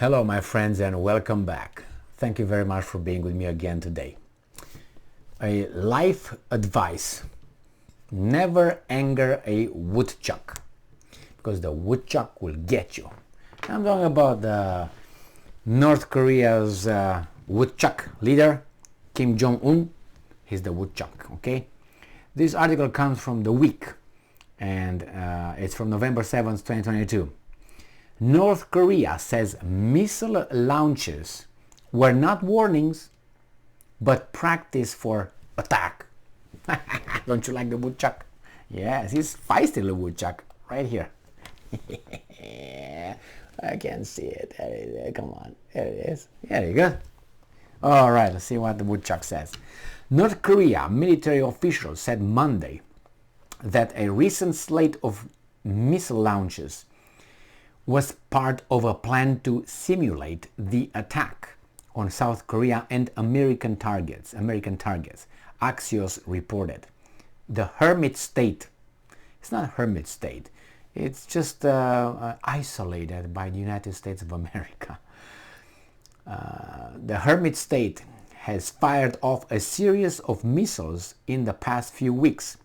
Hello my friends and welcome back. Thank you very much for being with me again today. A life advice: never anger a woodchuck, because the woodchuck will get you. I'm talking about North Korea's woodchuck leader, Kim Jong-un. He's the woodchuck, okay? This article comes from The Week, and it's from November 7th, 2022. North Korea says missile launches were not warnings, but practice for attack. Don't you like the woodchuck? Yes, he's feisty little woodchuck right here. I can see it. There it is. Come on. There it is. There you go. All right, let's see what the woodchuck says. North Korea military officials said Monday that a recent slate of missile launches was part of a plan to simulate the attack on South Korea and American targets. Axios reported. The hermit state, it's not a hermit state, it's just isolated by the United States of America. The hermit state has fired off a series of missiles in the past few weeks.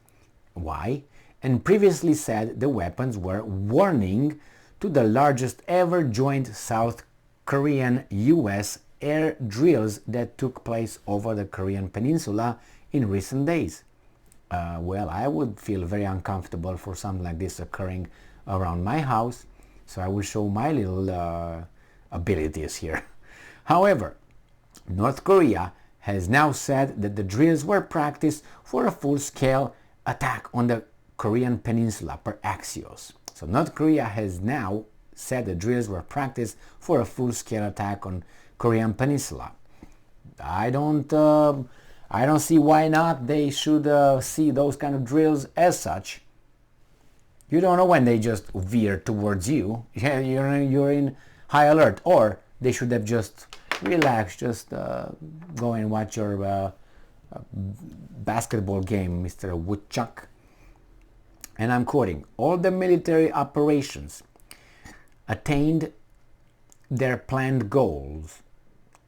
Why? And previously said the weapons were warning to the largest ever joint South Korean-US air drills that took place over the Korean peninsula in recent days. Well, I would feel very uncomfortable for something like this occurring around my house, so I will show my little abilities here. However, North Korea has now said that the drills were practiced for a full-scale attack on the Korean peninsula, per Axios. So North Korea has now said the drills were practiced for a full-scale attack on Korean peninsula. I don't see why not. They should see those kind of drills as such. You don't know when they just veer towards you. Yeah, you're in high alert. Or they should have just relaxed, just go and watch your basketball game, Mr. Woodchuck. And I'm quoting, all the military operations attained their planned goals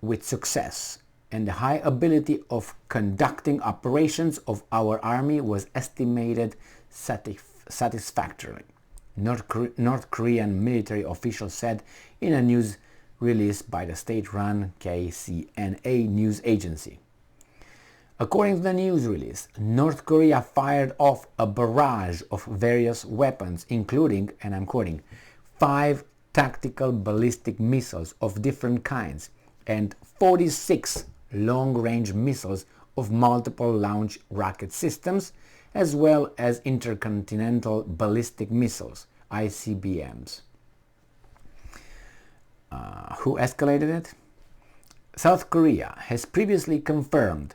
with success, and the high ability of conducting operations of our army was estimated satisfactorily, North Korean military officials said in a news release by the state-run KCNA news agency. According to the news release, North Korea fired off a barrage of various weapons, including, and I'm quoting, 5 tactical ballistic missiles of different kinds and 46 long-range missiles of multiple launch rocket systems, as well as intercontinental ballistic missiles, ICBMs. Who escalated it? South Korea has previously confirmed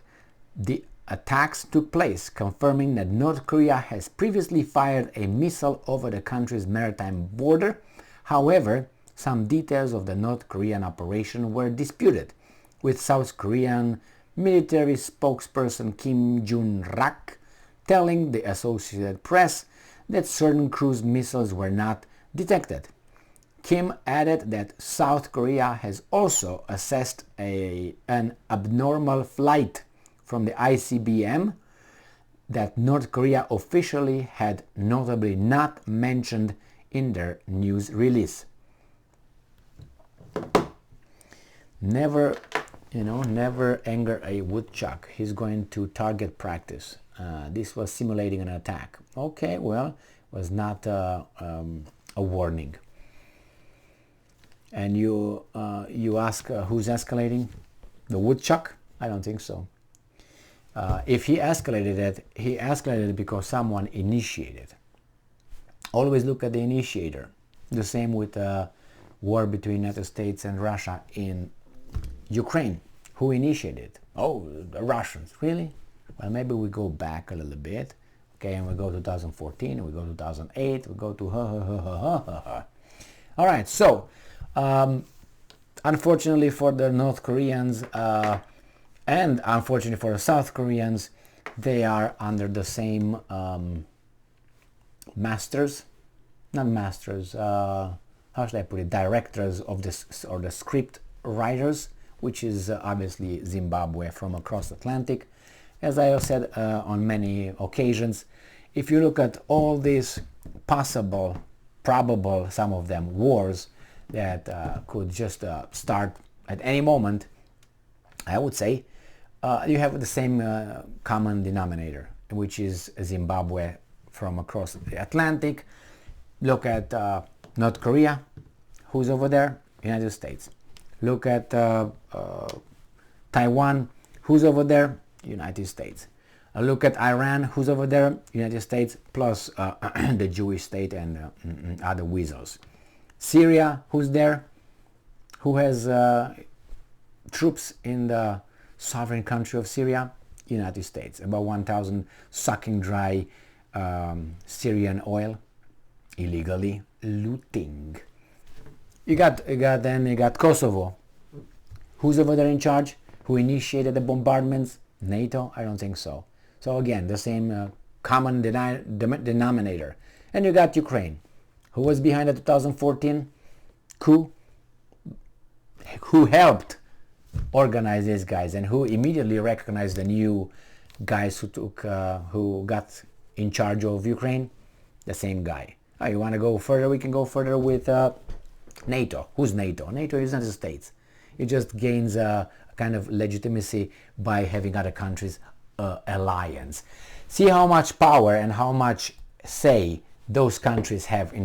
the attacks took place, confirming that North Korea has previously fired a missile over the country's maritime border. However, some details of the North Korean operation were disputed, with South Korean military spokesperson Kim Jun-rak telling the Associated Press that certain cruise missiles were not detected. Kim added that South Korea has also assessed an abnormal flight from the ICBM that North Korea officially had notably not mentioned in their news release. Never anger a woodchuck. He's going to target practice. This was simulating an attack. Okay, well, it was not a warning. And you ask who's escalating? The woodchuck? I don't think so. If he escalated it because someone initiated. Always look at the initiator. The same with the war between United States and Russia in Ukraine. Who initiated? Oh, the Russians. Really? Well, maybe we go back a little bit. Okay, and we go to 2014, we go to 2008, we go to All right, so unfortunately for the North Koreans, and unfortunately for the South Koreans, they are under the same how should I put it, directors of this, or the script writers, which is obviously Zimbabwe from across Atlantic. As I have said on many occasions, if you look at all these possible, probable, some of them, wars that could just start at any moment, I would say you have the same common denominator, which is Zimbabwe from across the Atlantic. Look at North Korea, who's over there? United States. Look at Taiwan, who's over there? United States. Look at Iran, who's over there? United States, plus the Jewish state and other weasels. Syria, who's there? Who has troops in the sovereign country of Syria? United States. About 1,000 sucking dry Syrian oil, illegally looting. You got Kosovo. Who's over there in charge? Who initiated the bombardments? NATO? I don't think so. So again, the same common denominator. And you got Ukraine. Who was behind the 2014 coup? Who helped organize these guys and who immediately recognized the new guys who got in charge of Ukraine? The same guy. Oh, you want to go further? We can go further with NATO. Who's NATO? NATO is United States. It just gains a kind of legitimacy by having other countries alliance. See how much power and how much say those countries have in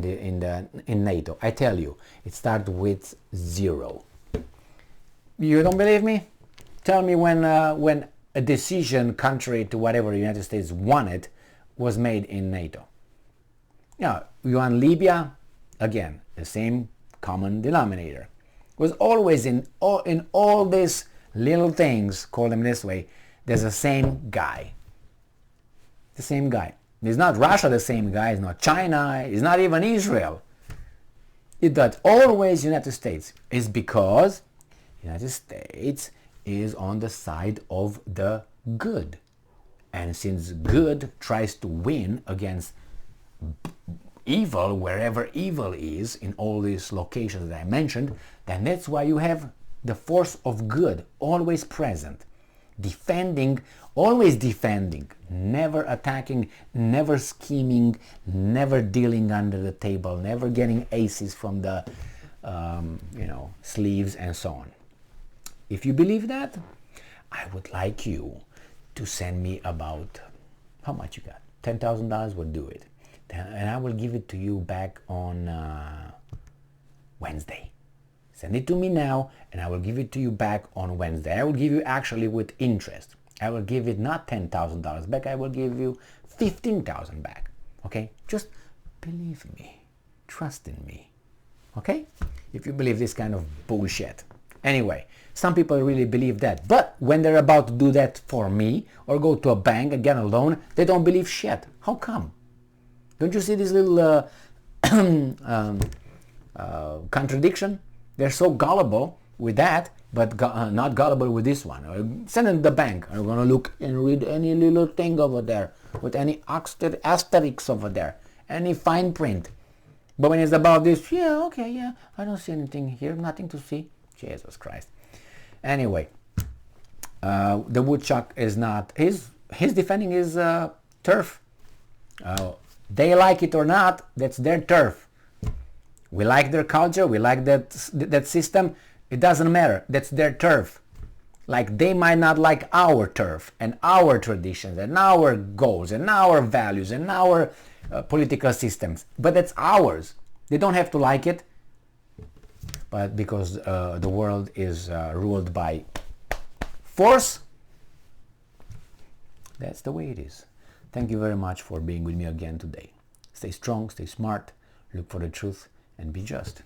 NATO. I tell you, it starts with 0. You don't believe me? Tell me when a decision contrary to whatever the United States wanted was made in NATO. Now, you want Libya? Again, the same common denominator. Was always in all these little things, call them this way, there's the same guy. The same guy. It's not Russia the same guy, it's not China, it's not even Israel. It's always United States. It's because United States is on the side of the good. And since good tries to win against evil, wherever evil is, in all these locations that I mentioned, then that's why you have the force of good always present. Defending, always defending, never attacking, never scheming, never dealing under the table, never getting aces from the sleeves and so on. If you believe that, I would like you to send me about, how much you got? $10,000 will do it. And I will give it to you back on Wednesday. Send it to me now and I will give it to you back on Wednesday. I will give you actually with interest. I will give it not $10,000 back, I will give you $15,000 back. Okay? Just believe me. Trust in me. Okay? If you believe this kind of bullshit. Anyway, some people really believe that. But when they're about to do that for me or go to a bank and get a loan, they don't believe shit. How come? Don't you see this little contradiction? They're so gullible with that, but not gullible with this one. Send it to the bank. I'm going to look and read any little thing over there with any asterisks over there, any fine print. But when it's about this, yeah, okay, yeah, I don't see anything here, nothing to see. Jesus Christ. Anyway, the woodchuck is not, he's defending his turf. They like it or not, that's their turf. We like their culture, we like that system, it doesn't matter, that's their turf. Like they might not like our turf and our traditions and our goals and our values and our political systems, but that's ours. They don't have to like it, but because the world is ruled by force, that's the way it is. Thank you very much for being with me again today. Stay strong, stay smart, look for the truth, and be just.